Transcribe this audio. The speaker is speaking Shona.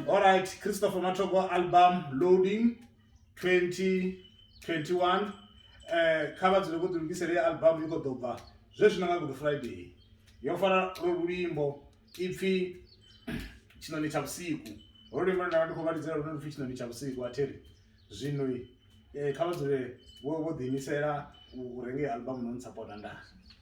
Alright, Christopher Matogo album loading 2021. Cover to the good to album you got over. Just now good Friday. Your father Robulimbo, Ifi Tshinoni tsha vhusiku. Already man na ndiko vha dzela uri Tshinoni tsha vhusiku atheri. Zwino cover to the wo ḓiimisela u renga album non support nda.